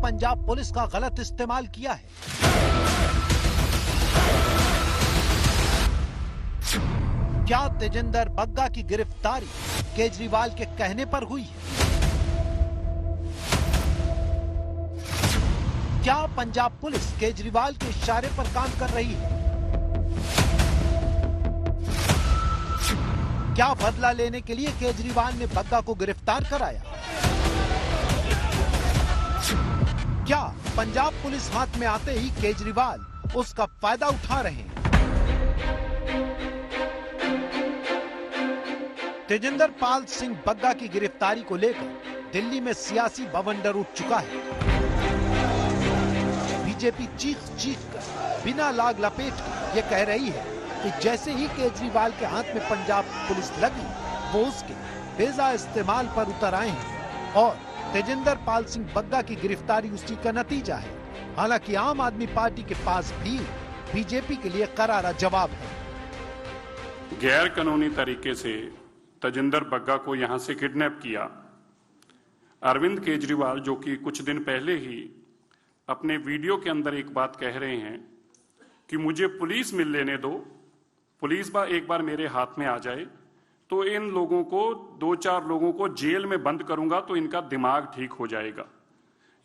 Punjab police का गलत इस्तेमाल किया है? क्या तेजिंदर बग्गा की गिरफ्तारी केजरीवाल के कहने पर हुई है? क्या पंजाब पुलिस केजरीवाल के इशारे पर काम कर रही है? क्या बदला लेने के लिए केजरीवाल ने बग्गा को गिरफ्तार कराया? क्या पंजाब पुलिस हाथ में आते ही केजरीवाल उसका फायदा उठा रहे हैं? तेजिंदर पाल सिंह बग्गा की गिरफ्तारी को लेकर दिल्ली में सियासी बवंडर उठ चुका है। बीजेपी चीख कर बिना लाग लपेट ये कह रही है कि जैसे ही केजरीवाल के हाथ में पंजाब पुलिस लगी, वो उसके बेजा इस्तेमाल पर उतर आए हैं और तेजिंदर पाल सिंह बग्गा की गिरफ्तारी उसी का नतीजा है। हालांकि आम आदमी पार्टी के पास भी बीजेपी के लिए करारा जवाब है। गैर कानूनी तरीके से तेजिंदर बग्गा को यहां से किडनैप किया। अरविंद केजरीवाल, जो कि कुछ दिन पहले ही अपने वीडियो के अंदर एक बात कह रहे हैं कि मुझे पुलिस मिल लेने दो, पुलिस एक बार मेरे हाथ में आ जाए तो इन लोगों को, 2-4 लोगों को जेल में बंद करूंगा तो इनका दिमाग ठीक हो जाएगा।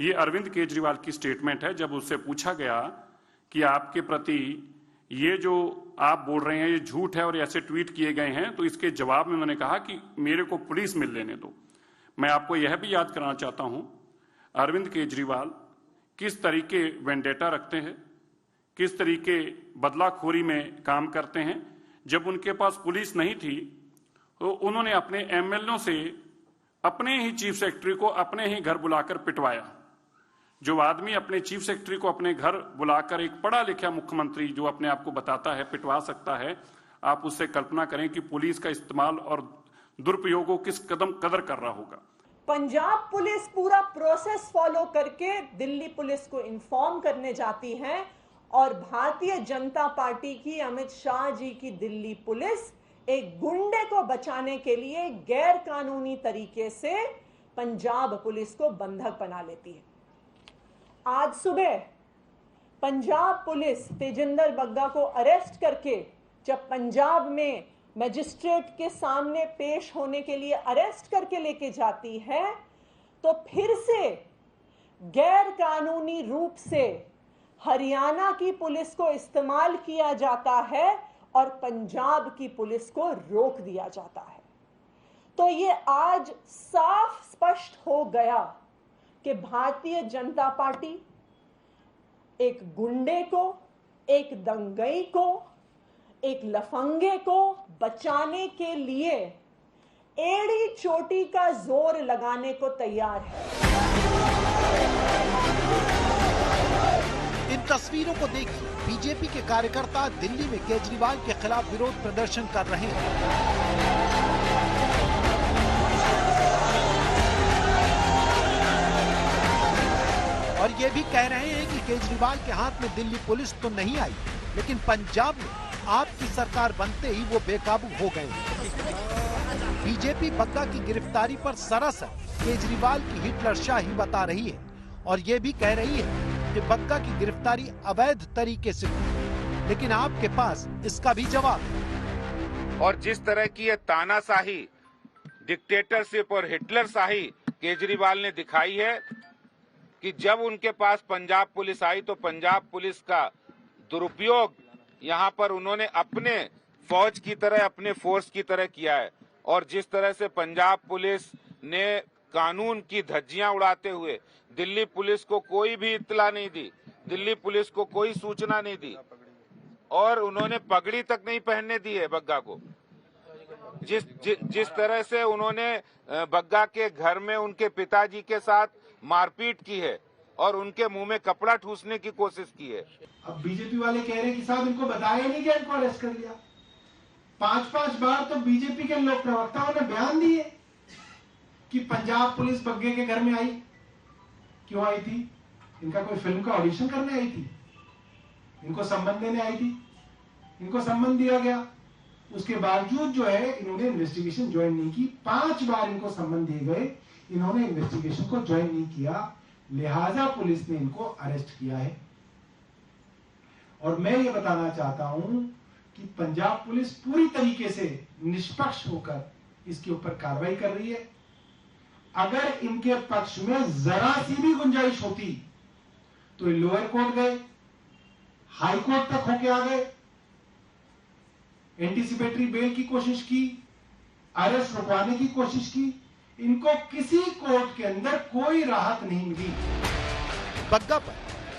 ये अरविंद केजरीवाल की स्टेटमेंट है। जब उससे पूछा गया कि आपके प्रति ये जो आप बोल रहे हैं ये झूठ है और ऐसे ट्वीट किए गए हैं, तो इसके जवाब में मैंने कहा कि मेरे को पुलिस मिल लेने दो। मैं आपको यह भी याद कराना चाहता हूं, अरविंद केजरीवाल किस तरीके वेंडेटा रखते हैं, किस तरीके बदलाखोरी में काम करते हैं। जब उनके पास पुलिस नहीं थी तो उन्होंने अपने एमएलओ से अपने ही चीफ सेक्रेटरी को अपने ही घर बुलाकर पिटवाया। जो आदमी अपने चीफ सेक्रेटरी को अपने घर बुलाकर, एक पढ़ा लिखा मुख्यमंत्री जो अपने आप को बताता है, पिटवा सकता है, आप उससे कल्पना करें कि पुलिस का इस्तेमाल और दुरुपयोग को किस कदर कर रहा होगा। पंजाब पुलिस पूरा प्रोसेस फॉलो करके दिल्ली पुलिस को इन्फॉर्म करने जाती है और भारतीय जनता पार्टी की, अमित शाह जी की दिल्ली पुलिस एक गुंडे को बचाने के लिए गैर कानूनी तरीके से पंजाब पुलिस को बंधक बना लेती है। आज सुबह पंजाब पुलिस तेजिंदर बग्गा को अरेस्ट करके जब पंजाब में मजिस्ट्रेट के सामने पेश होने के लिए अरेस्ट करके लेके जाती है, तो फिर से गैर कानूनी रूप से हरियाणा की पुलिस को इस्तेमाल किया जाता है और पंजाब की पुलिस को रोक दिया जाता है। तो ये आज साफ स्पष्ट हो गया कि भारतीय जनता पार्टी एक गुंडे को, एक दंगई को, एक लफंगे को बचाने के लिए एड़ी चोटी का जोर लगाने को तैयार है। इन तस्वीरों को देखिए, बीजेपी के कार्यकर्ता दिल्ली में केजरीवाल के खिलाफ विरोध प्रदर्शन कर रहे हैं। और ये भी कह रहे हैं कि केजरीवाल के हाथ में दिल्ली पुलिस तो नहीं आई, लेकिन पंजाब में आपकी सरकार बनते ही वो बेकाबू हो गए। बीजेपी बग्गा की गिरफ्तारी पर सरासर केजरीवाल की हिटलरशाही बता रही है और ये भी कह रही है कि बग्गा की गिरफ्तारी अवैध तरीके से हुई, लेकिन आपके पास इसका भी जवाब है। और जिस तरह की ये तानाशाही, डिक्टेटरशिप और हिटलरशाही केजरीवाल ने दिखाई है कि जब उनके पास पंजाब पुलिस आई तो पंजाब पुलिस का दुरुपयोग यहाँ पर उन्होंने अपने फौज की तरह, अपने फोर्स की तरह किया है। और जिस तरह से पंजाब पुलिस ने कानून की धज्जियां उड़ाते हुए दिल्ली पुलिस को कोई भी इत्तला नहीं दी, दिल्ली पुलिस को कोई सूचना नहीं दी और उन्होंने पगड़ी तक नहीं पहनने दी है बग्गा को। जिस तरह से उन्होंने बग्गा के घर में उनके पिताजी के साथ मारपीट की है और उनके मुंह में कपड़ा ठूसने की कोशिश की है। अब बीजेपी वाले कह रहे हैं कि साहब इनको बताया नहीं गया, इनको अरेस्ट कर लिया। 5-5 बार तो बीजेपी के लोक प्रवक्ताओं ने बयान दिए कि पंजाब पुलिस बग्गे के घर में आई। क्यों आई थी? इनका कोई फिल्म का ऑडिशन करने आई थी, इनको संबंध देने आई थी, इनको संबंध दिया गया। उसके बावजूद जो है इन्होंने इन्वेस्टिगेशन ज्वाइन नहीं की। 5 बार इनको संबंध दिए गए, इन्होंने इन्वेस्टिगेशन को ज्वाइन नहीं किया। लिहाजा पुलिस ने इनको अरेस्ट किया है। और मैं ये बताना चाहता हूं कि पंजाब पुलिस पूरी तरीके से निष्पक्ष होकर इसके ऊपर कार्रवाई कर रही है। अगर इनके पक्ष में जरा सी भी गुंजाइश होती तो ये लोअर कोर्ट गए, हाई कोर्ट तक होके आ गए, एंटीसिपेटरी बेल की कोशिश की, अरेस्ट रुकवाने की कोशिश की। इनको किसी कोर्ट के अंदर कोई राहत नहीं मिली। बग्गा पर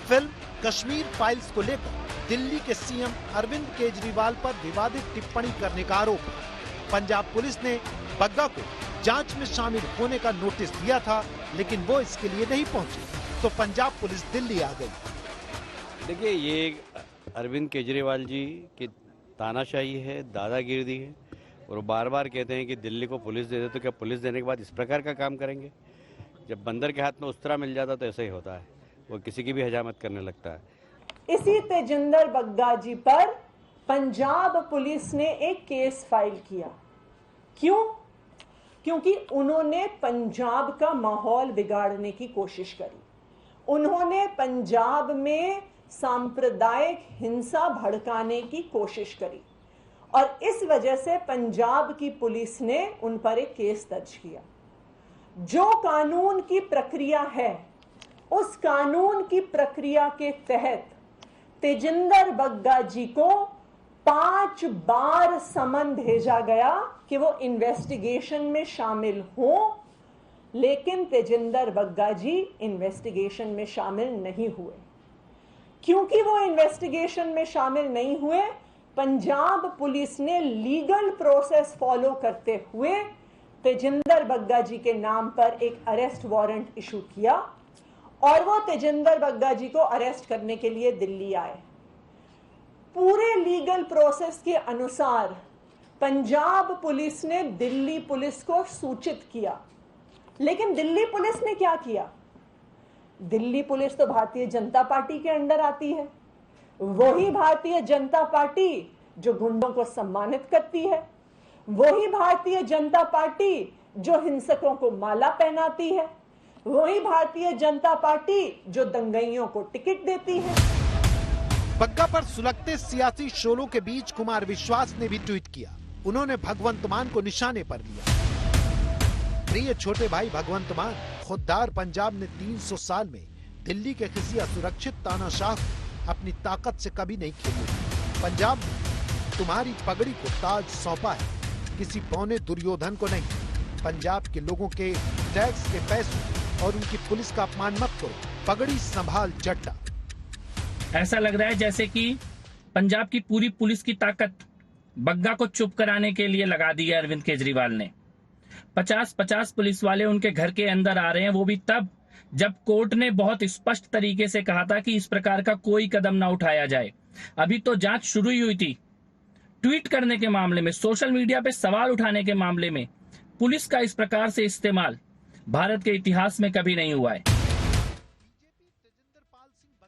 फिल्म कश्मीर फाइल्स को लेकर दिल्ली के सीएम अरविंद केजरीवाल पर विवादित टिप्पणी करने का आरोप है। पंजाब पुलिस ने बग्गा को जांच में शामिल होने का नोटिस दिया था, लेकिन वो इसके लिए नहीं पहुंचे, तो पंजाब पुलिस दिल्ली आ गई। देखिए, ये अरविंद केजरीवाल जी की तानाशाही है, दादागिरी है, और बार बार कहते हैं कि दिल्ली को पुलिस दे दे। तो क्या पुलिस देने के बाद इस प्रकार का काम करेंगे? जब बंदर के हाथ में उस्तरा मिल जाता तो ऐसा ही होता है, वो किसी की भी हजामत करने लगता है। इसी तेजिंदर बग्गा जी पर पंजाब पुलिस ने एक केस फाइल किया। क्यों? क्योंकि उन्होंने पंजाब का माहौल बिगाड़ने की कोशिश करी। उन्होंने पंजाब में सांप्रदायिक हिंसा भड़काने की कोशिश करी और इस वजह से पंजाब की पुलिस ने उन पर एक केस दर्ज किया। जो कानून की प्रक्रिया है, उस कानून की प्रक्रिया के तहत तेजिंदर बग्गा जी को 5 बार समन भेजा गया कि वो इन्वेस्टिगेशन में शामिल हो, लेकिन तेजिंदर बग्गा जी इन्वेस्टिगेशन में शामिल नहीं हुए। क्योंकि वो इन्वेस्टिगेशन में शामिल नहीं हुए, पंजाब पुलिस ने लीगल प्रोसेस फॉलो करते हुए तेजिंदर बग्गा जी के नाम पर एक अरेस्ट वारंट इशू किया और वो तेजिंदर बग्गा जी को अरेस्ट करने के लिए दिल्ली आए। पूरे लीगल प्रोसेस के अनुसार पंजाब पुलिस ने दिल्ली पुलिस को सूचित किया, लेकिन दिल्ली पुलिस ने क्या किया? दिल्ली पुलिस तो भारतीय जनता पार्टी के अंडर आती है। वही भारतीय जनता पार्टी जो गुंडों को सम्मानित करती है, वही भारतीय जनता पार्टी जो हिंसकों को माला पहनाती है, वही भारतीय जनता पार्टी जो दंगइयों को टिकट देती है। बग्गा पर सुलगते सियासी शोलों के बीच कुमार विश्वास ने भी ट्वीट किया। उन्होंने भगवंत मान को निशाने पर लिया। प्रिय छोटे भाई भगवंत मान, खुददार पंजाब ने 300 साल में दिल्ली के किसी असुरक्षित तानाशाह को अपनी ताकत से कभी नहीं खेले। पंजाब ने तुम्हारी पगड़ी को ताज सौंपा है, किसी पौने दुर्योधन को नहीं। पंजाब के लोगों के टैक्स के पैसों और उनकी पुलिस का अपमान मत करो, पगड़ी संभाल जट्टा। ऐसा लग रहा है जैसे कि पंजाब की पूरी पुलिस की ताकत बग्गा को चुप कराने के लिए लगा दी है अरविंद केजरीवाल ने। 50-50 पुलिस वाले उनके घर के अंदर आ रहे हैं, वो भी तब जब कोर्ट ने बहुत स्पष्ट तरीके से कहा था कि इस प्रकार का कोई कदम ना उठाया जाए। अभी तो जांच शुरू ही हुई थी। ट्वीट करने के मामले में, सोशल मीडिया पे सवाल उठाने के मामले में पुलिस का इस प्रकार से इस्तेमाल भारत के इतिहास में कभी नहीं हुआ है।